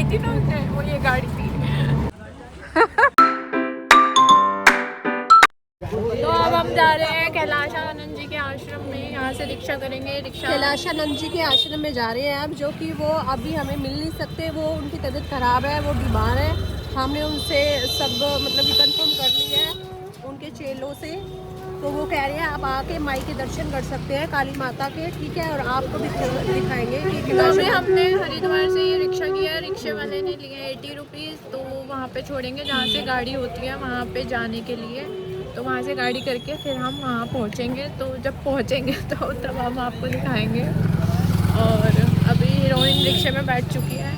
थी ना उसने, वो ये गाड़ी थी। तो अब हम जा रहे हैं कैलाशानंद जी के आश्रम में। यहाँ से रिक्शा करेंगे। रिक्शा कैलाशानंद जी के आश्रम में जा रहे हैं अब, जो कि वो अभी हमें मिल नहीं सकते। वो उनकी तबीयत खराब है, वो बीमार है। हमने उनसे सब मतलब कंफर्म कर लिया है उनके चेलों से। तो वो कह रहे हैं आप आके माई के दर्शन कर सकते हैं, काली माता के, ठीक है। और आपको भी दिखाएंगे कि तो अभी हमने हरिद्वार से ये रिक्शा किया है। रिक्शे वाले ने लिए 80 रुपीज़। तो वहाँ पे छोड़ेंगे जहाँ से गाड़ी होती है वहाँ पे जाने के लिए। तो वहाँ से गाड़ी करके फिर हम वहाँ पहुँचेंगे। तो जब पहुँचेंगे तो तब हम आपको दिखाएंगे। और अभी हीरोइन रिक्शे में बैठ चुकी है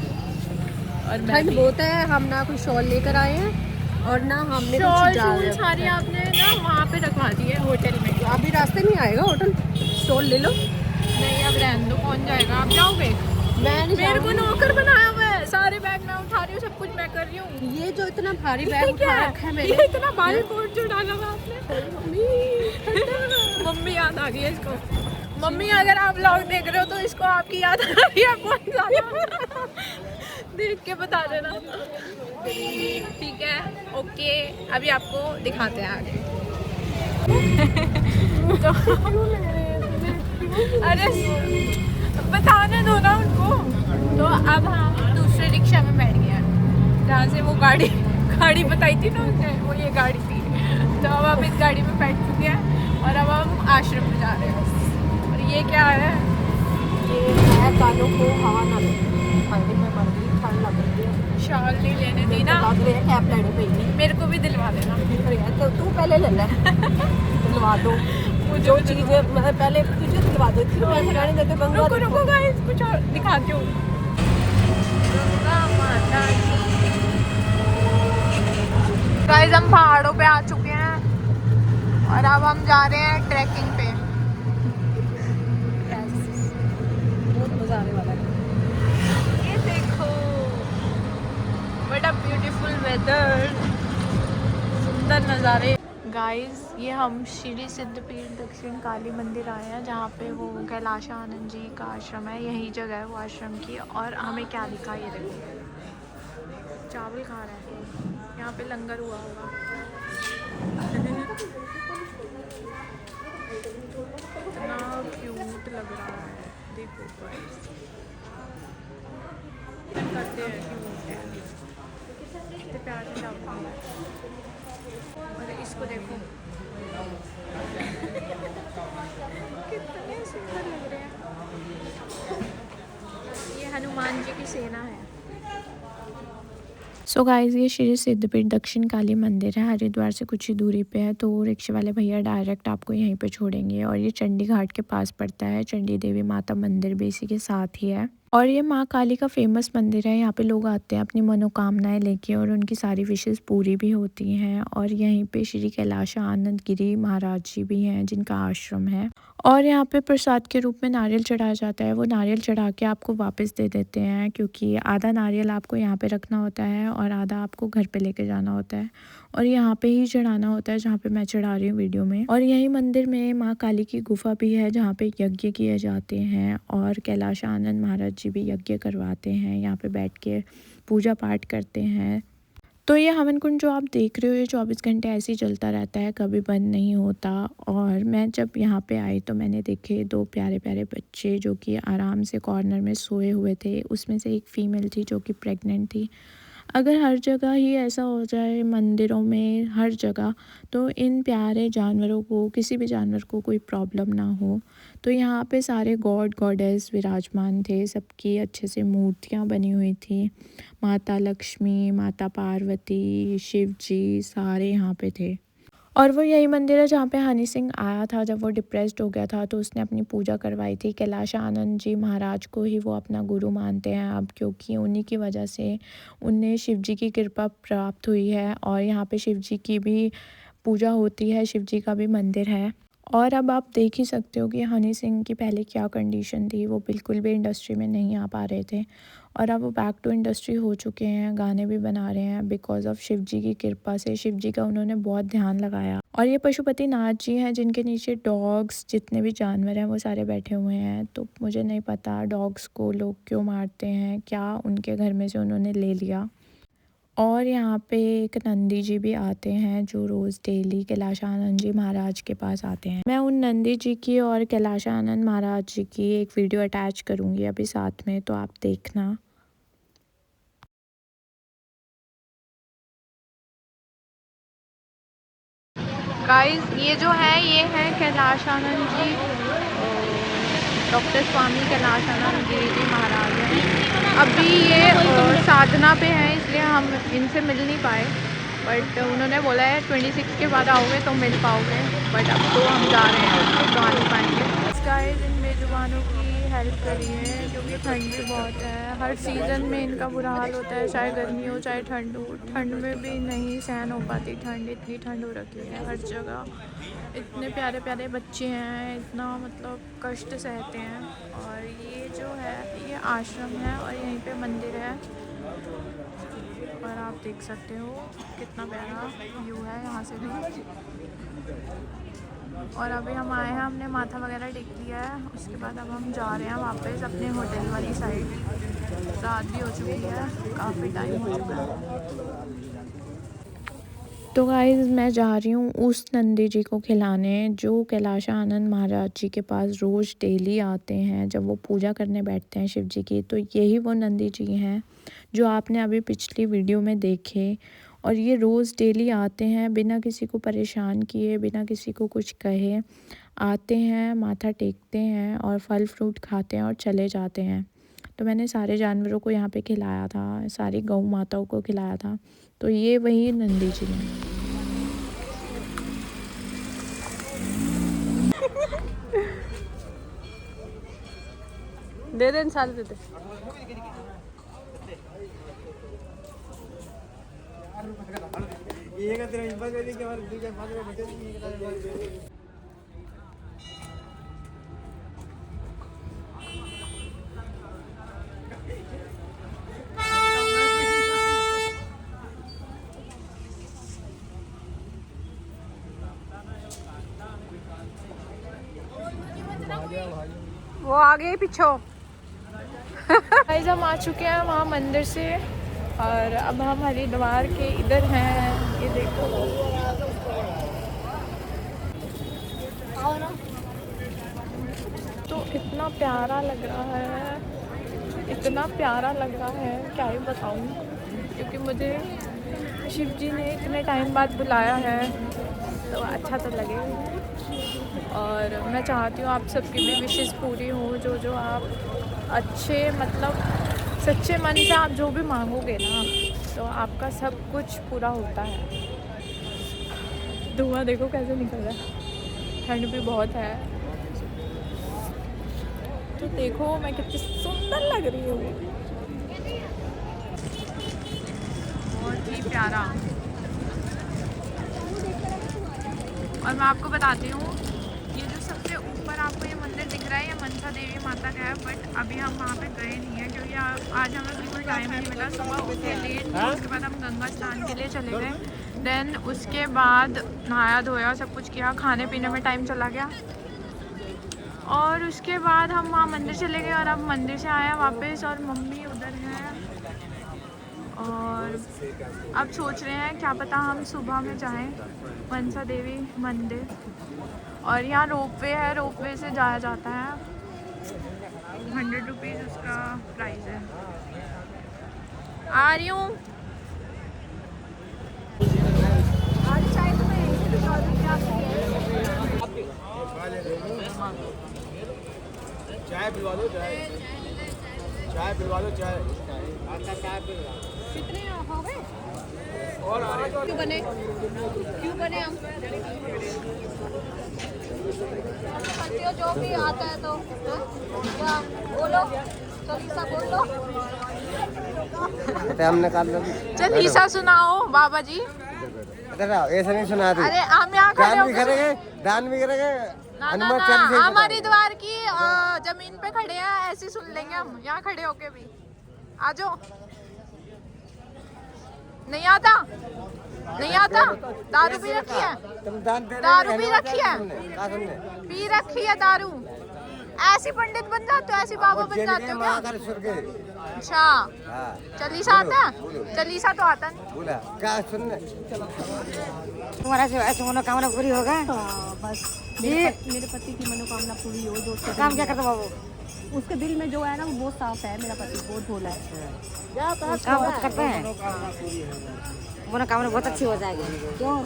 और ठंड बहुत है। हम ना कोई शॉल लेकर आए हैं और ना हमने शॉल कुछ शूल सारी आपने ना वहाँ पे रखवा दी है होटल में। अभी रास्ते में आएगा होटल, स्टॉल ले लो। नहीं अब रहने दो, कौन जाएगा? आप जाओगे? मैं नहीं मेरे को नौकर बनाया हुआ है। सारे बैग मैं उठा रही हूँ, सब कुछ मैं कर रही हूँ। ये जो इतना भारी बैग उठा रखा है मैंने, ये इतना भारी कोट जो डाला हुआ आपने। मम्मी याद आ गई है इसको। मम्मी अगर आप व्लॉग देख रहे हो तो इसको आपकी याद आ रही है बहुत ज़्यादा। देख के बता देना। ठीक है, ओके। अभी आपको दिखाते हैं आगे। तो अरे बताने दो ना उनको। तो अब हम दूसरे रिक्शा में बैठ गए हैं जहाँ से वो गाड़ी बताई थी ना उसने, वो ये गाड़ी थी। तो अब हम इस गाड़ी में बैठ चुके हैं और अब हम आश्रम में जा रहे हैं। और ये क्या है? ये है कानों को हवा ना लगे। ठंड में मर गई, ठंड लग रही है। शॉल नहीं लेने दी ना, कैप लेनी पड़ेगी। मेरे को भी दिलवा देना। तो तू पहले ले ले। दिलवा दो जो चीज़ें पहले तुझे दिलवा देती हूँ। मैं जाने देते गंगा। रुको रुको गाइस, कुछ और दिखाती हूँ। गंगा माता की। गाइस हम पहाड़ों पे आ चुके हैं और अब हम जा रहे हैं ट्रैकिंग पे। बहुत मजा आने वाला है। ये देखो, व्हाट अ ब्यूटीफुल वेदर, सुंदर नज़ारे। गाइस ये हम श्री सिद्धपीठ दक्षिण काली मंदिर आए हैं जहाँ पे वो कैलाशानंद जी का आश्रम है। यही जगह है वो आश्रम की। और हमें क्या लिखा ये देखो, चावल खा रहे हैं। यहाँ पे लंगर हुआ होगा। इतना क्यूट लग रहा है, देखो गाइस। करते हैं क्यूट है, कितने प्यार से चावल खा रहे हैं। और इसको देखो, कितने सुंदर लग रहे हैं। ये हनुमान जी की सेना है। सो गाइस ये श्री सिद्धपीठ दक्षिण काली मंदिर है, हरिद्वार से कुछ ही दूरी पे है। तो रिक्शे वाले भैया डायरेक्ट आपको यहीं पे छोड़ेंगे। और ये चंडी घाट के पास पड़ता है। चंडी देवी माता मंदिर भी इसी के साथ ही है। और ये माँ काली का फेमस मंदिर है। यहाँ पे लोग आते हैं अपनी मनोकामनाएं लेके और उनकी सारी विशेष पूरी भी होती हैं। और यहीं पे श्री कैलाश आनंद गिरी महाराज जी भी हैं जिनका आश्रम है। और यहाँ पे प्रसाद के रूप में नारियल चढ़ाया जाता है। वो नारियल चढ़ा के आपको वापस दे देते हैं, क्योंकि आधा नारियल आपको यहाँ पे रखना होता है और आधा आपको घर पे लेके जाना होता है। और यहाँ पे ही चढ़ाना होता है जहाँ पे मैं चढ़ा रही हूँ वीडियो में। और यही मंदिर में माँ काली की गुफा भी है जहाँ पे यज्ञ किए जाते हैं। और कैलाश आनंद महाराज जी भी यज्ञ करवाते हैं, यहाँ पे बैठ के पूजा पाठ करते हैं। तो ये हवन कुंड जो आप देख रहे हो ये 24 घंटे ऐसे ही चलता रहता है, कभी बंद नहीं होता। और मैं जब यहाँ पे आई तो मैंने देखे 2 प्यारे प्यारे बच्चे जो कि आराम से कॉर्नर में सोए हुए थे। उसमें से एक फ़ीमेल थी जो कि प्रेग्नेंट थी। अगर हर जगह ही ऐसा हो जाए मंदिरों में हर जगह, तो इन प्यारे जानवरों को, किसी भी जानवर को कोई प्रॉब्लम ना हो। तो यहाँ पे सारे गॉड गॉडेस विराजमान थे, सबकी अच्छे से मूर्तियाँ बनी हुई थी। माता लक्ष्मी, माता पार्वती, शिव जी सारे यहाँ पे थे। और वो यही मंदिर है जहाँ पे हनी सिंह आया था जब वो डिप्रेस्ड हो गया था, तो उसने अपनी पूजा करवाई थी। कैलाश आनंद जी महाराज को ही वो अपना गुरु मानते हैं अब, क्योंकि उन्हीं की वजह से उन्हें शिव जी की कृपा प्राप्त हुई है। और यहाँ पे शिव जी की भी पूजा होती है, शिव जी का भी मंदिर है। और अब आप देख ही सकते हो कि हनी सिंह की पहले क्या कंडीशन थी, वो बिल्कुल भी इंडस्ट्री में नहीं आ पा रहे थे और अब वो बैक टू इंडस्ट्री हो चुके हैं, गाने भी बना रहे हैं बिकॉज़ ऑफ शिव जी की कृपा से। शिव जी का उन्होंने बहुत ध्यान लगाया और ये पशुपति नाथ जी हैं जिनके नीचे डॉग्स जितने भी जानवर हैं वो सारे बैठे हुए हैं। तो मुझे नहीं पता डॉग्स को लोग क्यों मारते हैं, क्या उनके घर में से उन्होंने ले लिया। और यहाँ पे एक नंदी जी भी आते हैं जो रोज़ डेली कैलाशानंद जी महाराज के पास आते हैं। मैं उन नंदी जी की और कैलाशानंद महाराज जी की एक वीडियो अटैच करूँगी अभी साथ में, तो आप देखना। गाइस ये जो है ये है कैलाशानंद जी, डॉक्टर स्वामी कैलाशानंद जी महाराज हैं। अभी ये साधना पे हैं इसलिए हम इनसे मिल नहीं पाए, बट उन्होंने बोला है 26 के बाद आओगे तो मिल पाओगे, बट अब तो हम जा रहे हैं तो आ नहीं पाएंगे। गाइस इन बेजुबानों की हेल्प करी है क्योंकि ठंड भी बहुत है। हर सीज़न में इनका बुरा हाल होता है, चाहे गर्मी हो चाहे ठंड हो। ठंड में भी नहीं सहन हो पाती ठंड, इतनी ठंड हो रखी है हर जगह। इतने प्यारे प्यारे बच्चे हैं, इतना मतलब कष्ट सहते हैं। और ये जो है ये आश्रम है और यहीं पे मंदिर है और आप देख सकते हो कितना प्यारा व्यू है यहाँ से भी। और अभी हम आए हैं, हमने माथा वगैरह टेक लिया है, उसके बाद अब हम जा रहे हैं वापस अपने होटल वाली साइड। रात भी हो चुकी है, काफ़ी टाइम हो चुका है। तो गाइस मैं जा रही हूँ उस नंदी जी को खिलाने जो कैलाशानंद महाराज जी के पास रोज़ डेली आते हैं जब वो पूजा करने बैठते हैं शिव जी की। तो यही वो नंदी जी हैं जो आपने अभी पिछली वीडियो में देखे। और ये रोज़ डेली आते हैं बिना किसी को परेशान किए, बिना किसी को कुछ कहे आते हैं, माथा टेकते हैं और फल फ्रूट खाते हैं और चले जाते हैं। तो मैंने सारे जानवरों को यहाँ पे खिलाया था, सारी गौ माताओं को खिलाया था। तो ये वही नंदी जी हैं। दे दे इंसान दे दे। वो आगे पीछे। गाइस हम आ चुके हैं वहाँ मंदिर से और अब हम हरिद्वार के इधर हैं। ये देखो तो इतना प्यारा लग रहा है, इतना प्यारा लग रहा है क्या ही बताऊँ, क्योंकि मुझे शिव जी ने इतने टाइम बाद बुलाया है तो अच्छा तो लगेगा। और मैं चाहती हूँ आप सबकी भी विशेस पूरी हो, जो आप अच्छे मतलब सच्चे मन से आप जो भी मांगोगे ना तो आपका सब कुछ पूरा होता है। धुआं देखो कैसे निकल रहा है, ठंड भी बहुत है। तो देखो मैं कितनी सुंदर लग रही हूँ, बहुत ही प्यारा। और मैं आपको बताती हूँ ये जो सबसे ऊपर आपको ये मंदिर दिख रहा है ये मनसा देवी माता का है, बट अभी हम वहाँ पे गए नहीं हैं क्योंकि आज हमें बिल्कुल टाइम नहीं मिला। सुबह उठे लेट, उसके बाद हम गंगा स्नान के लिए चले गए, देन उसके बाद नहाया धोया सब कुछ किया, खाने पीने में टाइम चला गया और उसके बाद हम वहाँ मंदिर चले गए और अब मंदिर से आए वापस और मम्मी उधर हैं और अब सोच रहे हैं क्या पता हम सुबह में जाएं मनसा देवी मंदिर। और यहाँ रोपवे है, रोपवे से जाया जाता है, 100 रुपीज़ उसका प्राइस है। आ रही हूँ। चाय पिलवा दो, चाय पिलवा दो, चाय कितने हो गए? और क्यों बने हम करते हो जो भी आता है तो क्या बोलो, ईसा बोल लो। हमने कर लो। चल ईसा सुनाओ बाबा जी। इधर आओ, ऐसा नहीं सुनाते। अरे हम यहाँ खड़े दान भी होकर करेंगे, दान भी करेंगे। ना हनुमान चालीसा ही हम बताओ। हरिद्वार की जमीन पे खड़े हैं, ऐसे ही सुन लेंगे हम यहाँ खड़े होके भी। आ जाओ। नहीं आता, नहीं आता। दारू पी रखी है, तुम दान दे रहे हो, दारू पी हनुमान रखी है, चालीसा कहा तुमने? पी रखी है दारू। ऐसी पंडित बन जाते हो, ऐसी बाबा बन जाते हो क्या? महाकाल सुर के। अच्छा, हाँ, चालीसा आता है? चालीसा तो आता नहीं। बोला क्या सुनने? तुम्हारा ऐसे मनोकामना पूरी होगा। बस जी। मेरे पति की मनोकामना पूरी हो, जो उसके काम क्या करते बाबू? उसके दिल में जो है ना वो बहुत साफ है। मेरा पति बहुत भोला है। काम बहुत करते हैं, मनोकामना बहुत अच्छी हो जाएगी। क्यों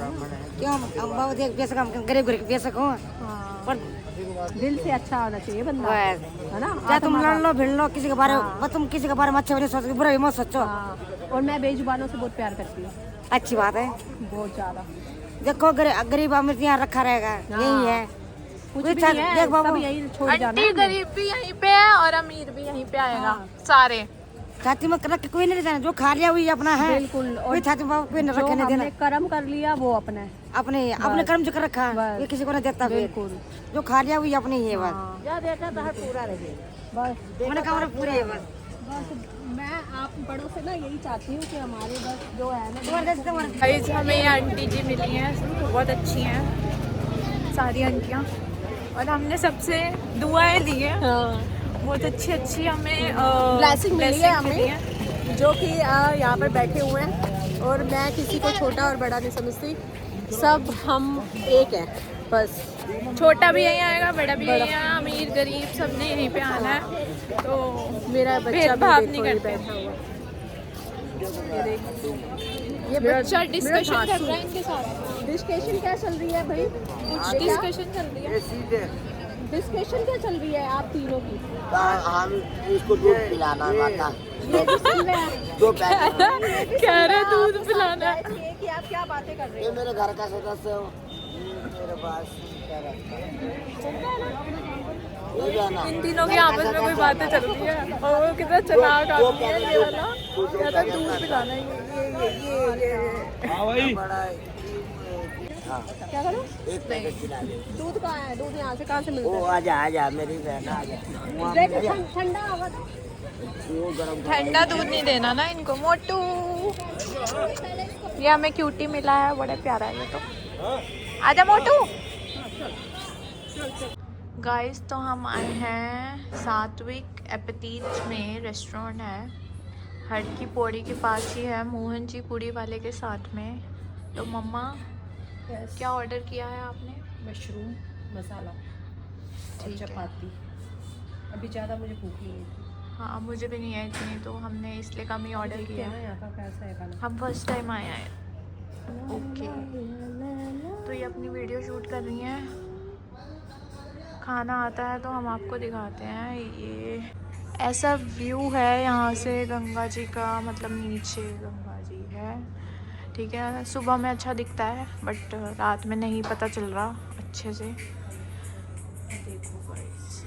क्यों हम बाबू देख बेशक हम गरीब गरीब बेशक हो, पर दिल से अच्छा होना चाहिए बंदा, बस है ना। चाहे तुम लड़ लो भिड़ लो किसी के बारे में, बस तुम किसी के बारे में अच्छा भी नहीं सोचो, बुरा भी मत सोचो। हाँ, और मैं बेजुबानों से बहुत प्यार करती हूँ, अच्छी बात है। बहुत ज्यादा। देखो गरीब अमीर यहाँ रखा रहेगा, यही है। कुछ कोई भी था- नहीं है, देख बाबू, सब यही छोड़ जाना आंटी है। गरीब भी यहीं पे है और अमीर भी यहीं पे आएगा, सारे। छाती में रख के कोई नहीं देना, जो खा लिया वही अपना है। बिल्कुल। और कोई छाती में बाबू कोई नहीं जो रखे नहीं देना। हमने कर्म कर लिया वो अपना है। अपने कर्म जो कर रखा बस। ये किसी को नहीं देता। फिर बिल्कुल। जो खा लिया वही अपनी ही है बस। हाँ। पूरा रहे बस मनोकामना पूरी है बस। बस मैं आप बड़ों से ना यही चाहती हूँ कि हमारे बस जो है ना गाइस हमें ये आंटी जी मिली हैं, बहुत अच्छी हैं सारी आंटियाँ, और हमने सबसे दुआएं ली हैं। बहुत अच्छी अच्छी हमें ब्लेसिंग मिली है blessing मिली है। हमें, जो कि यहाँ पर बैठे हुए हैं। और मैं किसी को छोटा और बड़ा नहीं समझती, सब हम एक हैं बस। छोटा भी यहीं आएगा, बड़ा भी यहीं आएगा, अमीर गरीब सबने यहीं पे आना है। तो मेरा बच्चा भेदभाव भी नहीं देखो, ये करते। बैठा हुआ। ये देखो, ये बच्चा डिस्कशन कर रहा है इनके साथ। डिस्कशन क्या चल रही है भाई? कुछ डिस्कशन चल रही है। डिस्कशन क्या चल रही है आप तीनों की? हम इसको दूध पिलाना माता। ये भी सुन रहे हैं। दो पैकेट। कह रहे दूध पिलाना है। ये कि आप क्या बातें कर रहे ये हो? मेरे घर का सदस्य हो, मेरे पास क्या रखता है? ये जाना। इन तीनों की आपस में कोई बातें चल रही है, और वो कितना चलाक आदमी है ये वाला। कहता दूध पिलाना है, ये। हाँ भाई। बड़ा क्या करो? एक पैकेट पिला दे। दूध कहाँ है? दूध यहाँ से कहाँ से मिलता ओ है? आजा मेरी बहन आजा। देखो ठंडा होगा तो। वो गरम ठंडा दूध नहीं देना ना इनको। मोटू, ये हमें क्यूटी मिला है, बड़ा प्यारा है ये तो। आजा मोटू। गाइस तो हम आए हैं सात्विक एपेटीज में, रेस्टोरेंट है हट की पौड़ी के पास ही है, मोहन जी पूड़ी वाले के साथ में। तो मम्मा क्या ऑर्डर किया है आपने? मशरूम मसाला और ठीक है। चपाती। अभी ज़्यादा मुझे भूख नहीं थी। हाँ मुझे भी नहीं है इतनी, तो हमने इसलिए कम ही ऑर्डर किया है। यहाँ का कैसा है खाना? हम फर्स्ट टाइम आए हैं। ओके, तो ये अपनी वीडियो शूट कर रही हैं। खाना आता है तो हम आपको दिखाते हैं। ये ऐसा व्यू है यहाँ से गंगा जी का, मतलब नीचे गंगा जी है, ठीक है। सुबह में अच्छा दिखता है बट रात में नहीं पता चल रहा अच्छे से। देखो गाइस,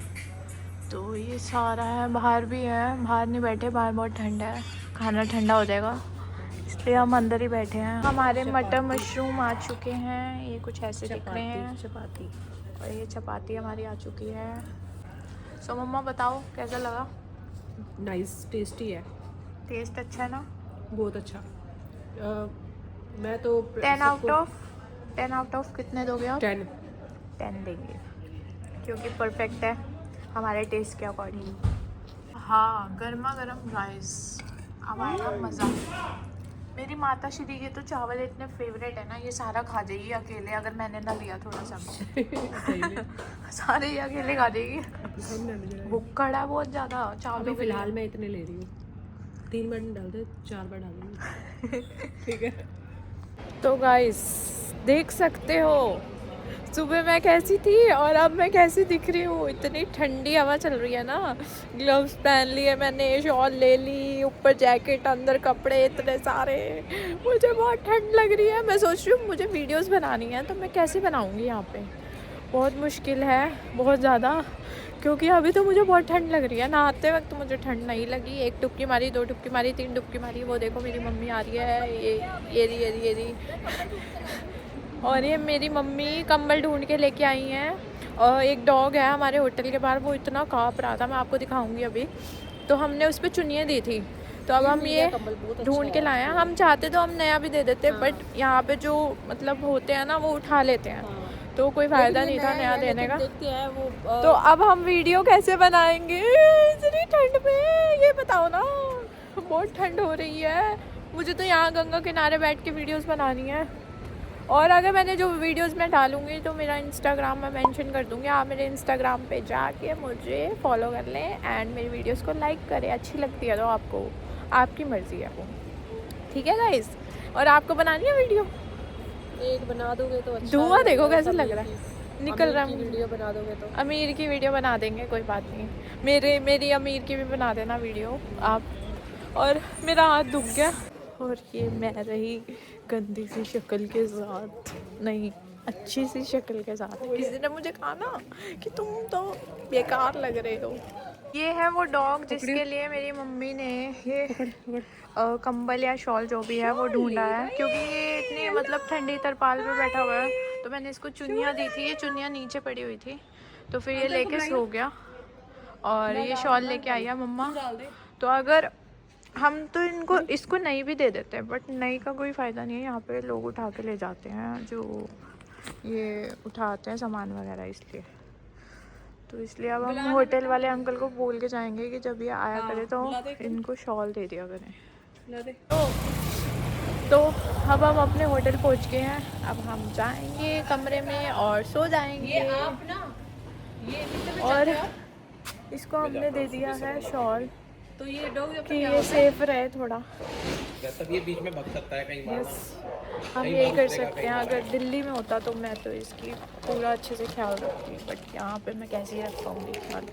तो ये सारा है, बाहर भी है, बाहर नहीं बैठे, बाहर बहुत ठंडा है, खाना ठंडा हो जाएगा इसलिए हम अंदर ही बैठे हैं। हमारे मटर मशरूम आ चुके हैं, ये कुछ ऐसे दिख रहे हैं, चपाती। और ये चपाती हमारी आ चुकी है। सो मम्मा बताओ कैसा लगा? नाइस, टेस्टी है, टेस्ट अच्छा है ना? बहुत अच्छा। मैं तो 10 आउट ऑफ कितने दोगे आप? 10 देंगे क्योंकि परफेक्ट है हमारे टेस्ट के अकॉर्डिंग। हाँ, गर्मा गर्म राइस, अब आएगा मज़ा। मेरी माता श्री के तो चावल इतने फेवरेट है ना, ये सारा खा जाएगी अकेले अगर मैंने ना लिया थोड़ा सा। सारे ये अकेले खा जाएगी, भुक्कड़ है बहुत ज़्यादा चावल। अभी फिलहाल मैं इतने ले रही हूँ, 3 बार डाल दे, 4 बार डालूंगी। ठीक है। तो गाइस देख सकते हो सुबह मैं कैसी थी और अब मैं कैसी दिख रही हूँ। इतनी ठंडी हवा चल रही है ना, ग्लव्स पहन लिए मैंने, शॉल ले ली, ऊपर जैकेट, अंदर कपड़े इतने सारे, मुझे बहुत ठंड लग रही है। मैं सोच रही हूँ मुझे वीडियोस बनानी है तो मैं कैसे बनाऊँगी यहाँ पे, बहुत मुश्किल है बहुत ज़्यादा, क्योंकि अभी तो मुझे बहुत ठंड लग रही है, नहाते वक्त तो मुझे ठंड नहीं लगी। 1 डुबकी मारी, 2 डुबकी मारी, 3 डुबकी मारी। वो देखो मेरी मम्मी आ रही है, ये रही। और ये मेरी मम्मी कंबल ढूंढ के लेके आई हैं। और एक डॉग है हमारे होटल के बाहर, वो इतना काँप रहा था, मैं आपको दिखाऊंगी अभी। तो हमने उस पर चुनियाँ दी थी, तो अब हम ये ढूंढ के लाए हैं। हम चाहते तो हम नया भी दे देते, बट यहाँ पे जो मतलब होते हैं ना वो उठा लेते हैं, तो कोई फ़ायदा नहीं था नया देने का। देखते हैं वो तो अब हम वीडियो कैसे बनाएंगे इतनी ठंड में, ये बताओ ना। बहुत ठंड हो रही है, मुझे तो यहाँ गंगा किनारे बैठ के वीडियोस बनानी है। और अगर मैंने जो वीडियोस मैं डालूँगी तो मेरा इंस्टाग्राम में मेंशन कर दूँगी, आप मेरे इंस्टाग्राम पे जाके मुझे फॉलो कर लें एंड मेरी वीडियोस को लाइक करें। अच्छी लगती है तो आपको, आपकी मर्ज़ी है वो, ठीक है गाइस। और आपको बनानी है वीडियो? एक बना दोगे तो अच्छा। धुआं देखो कैसे लग रहा है, निकल रहा है। वीडियो बना दोगे तो अमीर की वीडियो बना देंगे, कोई बात नहीं। मेरी अमीर की भी बना देना वीडियो आप। और मेरा हाथ दुख गया, और ये मैं रही गंदी सी शक्ल के साथ, नहीं अच्छी सी शक्ल के साथ। किसी ने मुझे कहा ना कि तुम तो बेकार लग रहे हो। ये है वो डॉग जिसके लिए मेरी मम्मी ने ये कंबल या शॉल जो भी है वो ढूंढा है, क्योंकि ये इतनी मतलब ठंडी तरपाल पे बैठा हुआ है। तो मैंने इसको चुनियाँ दी थी, ये चुनियाँ नीचे पड़ी हुई थी, तो फिर ये लेके सो गया। और ये शॉल लेके आई है मम्मा। तो अगर हम तो इसको नहीं भी दे देते हैं, बट नहीं का कोई फ़ायदा नहीं है। यहाँ पे लोग उठा के ले जाते हैं, जो ये उठाते हैं सामान वगैरह, इसलिए। तो इसलिए अब हम होटल वाले अंकल को बोल के जाएंगे कि जब ये आया करे तो इनको शॉल दे दिया करें। तो अब हम अपने होटल पहुंच गए हैं, अब हम जाएंगे कमरे में और सो जाएंगे। और इसको हमने दे दिया है शॉल, तो ये डॉग जब कि ये सेफ रहे थोड़ा। तब ये बीच में भग सकता है कहीं बार। हम यही कर सकते हैं। अगर दिल्ली में होता तो मैं तो इसकी पूरा अच्छे से ख्याल रखती, बट यहाँ पे मैं कैसे ही रख पाऊँगी ख्याल।